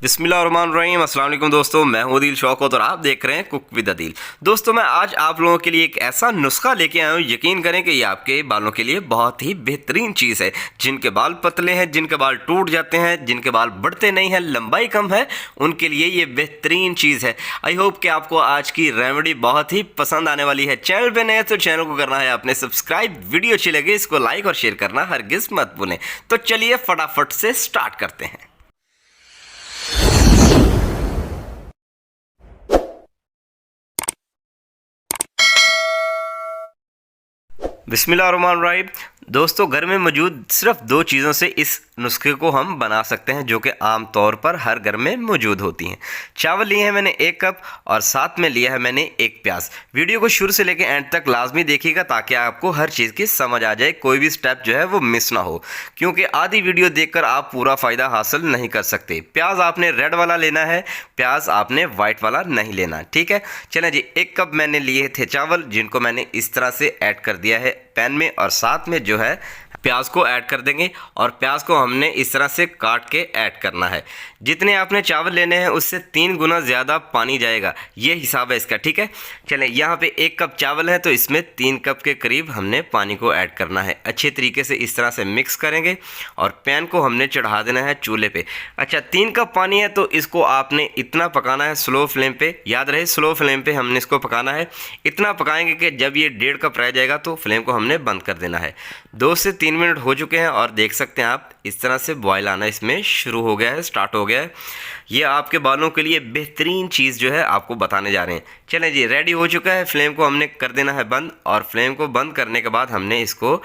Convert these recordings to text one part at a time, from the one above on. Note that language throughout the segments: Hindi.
बिस्मिल्लाहिर्रहमानिर्रहीम। अस्सलाम वालेकुम दोस्तों, मैं हूं दिल शौकत और आप देख रहे हैं कुक विद अदील। दोस्तों, मैं आज आप लोगों के लिए एक ऐसा नुस्खा लेके आया हूं, यकीन करें कि ये आपके बालों के लिए बहुत ही बेहतरीन चीज़ है। जिनके बाल पतले हैं, जिनके बाल टूट जाते हैं, जिनके बाल बढ़ते नहीं हैं, लंबाई कम है, उनके लिए ये बेहतरीन चीज़ है। आई होप कि आपको आज की रेमेडी बहुत ही पसंद आने वाली है। चैनल पे नए हैं तो चैनल को करना है आपने सब्सक्राइब, वीडियो अच्छी लगे इसको लाइक और शेयर करना हरगिज़ मत भूलें। तो चलिए फटाफट से स्टार्ट करते हैं। बिस्मिल्लाहिर्रहमानिर्रहीम। दोस्तों, घर में मौजूद सिर्फ दो चीज़ों से इस नुस्खे को हम बना सकते हैं, जो कि आम तौर पर हर घर में मौजूद होती हैं। चावल लिए हैं मैंने 1 कप और साथ में लिया है मैंने 1 प्याज। वीडियो को शुरू से लेकर एंड तक लाजमी देखिएगा ताकि आपको हर चीज़ की समझ आ जाए, कोई भी स्टेप जो है वो मिस ना हो, क्योंकि आधी वीडियो देखकर आप पूरा फ़ायदा हासिल नहीं कर सकते। प्याज आपने रेड वाला लेना है, प्याज आपने वाइट वाला नहीं लेना, ठीक है। चलें जी, 1 कप मैंने लिए थे चावल, जिनको मैंने इस तरह से ऐड कर दिया है पैन में, और साथ में जो है प्याज को ऐड कर देंगे और प्याज को हमने इस तरह से काट के ऐड करना है। जितने आपने चावल लेने हैं उससे 3 गुना ज़्यादा पानी जाएगा, ये हिसाब है इसका, ठीक है। चलें, यहाँ पे 1 कप चावल है तो इसमें 3 कप के करीब हमने पानी को ऐड करना है। अच्छे तरीके से इस तरह से मिक्स करेंगे और पैन को हमने चढ़ा देना है चूल्हे पे। अच्छा, 3 कप पानी है तो इसको आपने इतना पकाना है स्लो फ्लेम पे, याद रहे स्लो फ्लेम पे हमने इसको पकाना है। इतना पकाएंगे कि जब ये 1.5 कप रह जाएगा तो फ्लेम को हमने बंद कर देना है। 2 से 3 मिनट हो चुके हैं और देख सकते हैं आप इस तरह से बॉयल आना इसमें शुरू हो गया है, स्टार्ट हो गया है। ये आपके बालों के लिए बेहतरीन चीज़ जो है आपको बताने जा रहे हैं। चलें जी, रेडी हो चुका है। फ्लेम को हमने कर देना है बंद और फ्लेम को बंद करने के बाद हमने इसको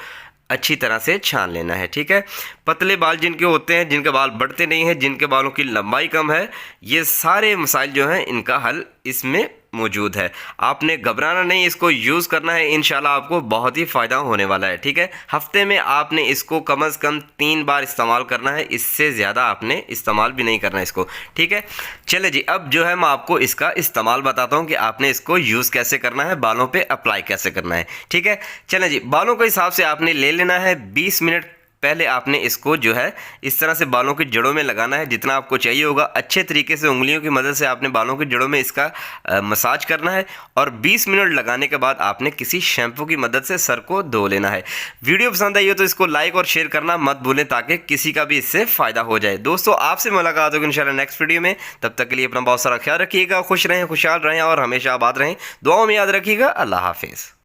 अच्छी तरह से छान लेना है, ठीक है। पतले बाल जिनके होते हैं, जिनके बाल बढ़ते नहीं हैं, जिनके बालों की लंबाई कम है, ये सारे मसाइल जो हैं इनका हल इसमें मौजूद है। आपने घबराना नहीं, इसको यूज़ करना है, इंशाल्लाह आपको बहुत ही फ़ायदा होने वाला है, ठीक है। हफ्ते में आपने इसको कम से कम 3 बार इस्तेमाल करना है, इससे ज़्यादा आपने इस्तेमाल भी नहीं करना है इसको, ठीक है। चले जी, अब जो है मैं आपको इसका इस्तेमाल बताता हूँ कि आपने इसको यूज़ कैसे करना है, बालों पे अप्लाई कैसे करना है, ठीक है। चलें जी, बालों के हिसाब से आपने ले लेना है 20 मिनट पहले आपने इसको जो है इस तरह से बालों की जड़ों में लगाना है, जितना आपको चाहिए होगा। अच्छे तरीके से उंगलियों की मदद से आपने बालों की जड़ों में इसका मसाज करना है और 20 मिनट लगाने के बाद आपने किसी शैम्पू की मदद से सर को धो लेना है। वीडियो पसंद आई हो तो इसको लाइक और शेयर करना मत भूलें ताकि किसी का भी इससे फ़ायदा हो जाए। दोस्तों, आपसे मुलाकात होगी इंशाल्लाह नेक्स्ट वीडियो में। तब तक के लिए अपना बहुत सारा ख्याल रखिएगा, खुश रहें, खुशहाल रहें और हमेशा आबाद रहें। दुआओं में याद रखिएगा। अल्लाह हाफिज़।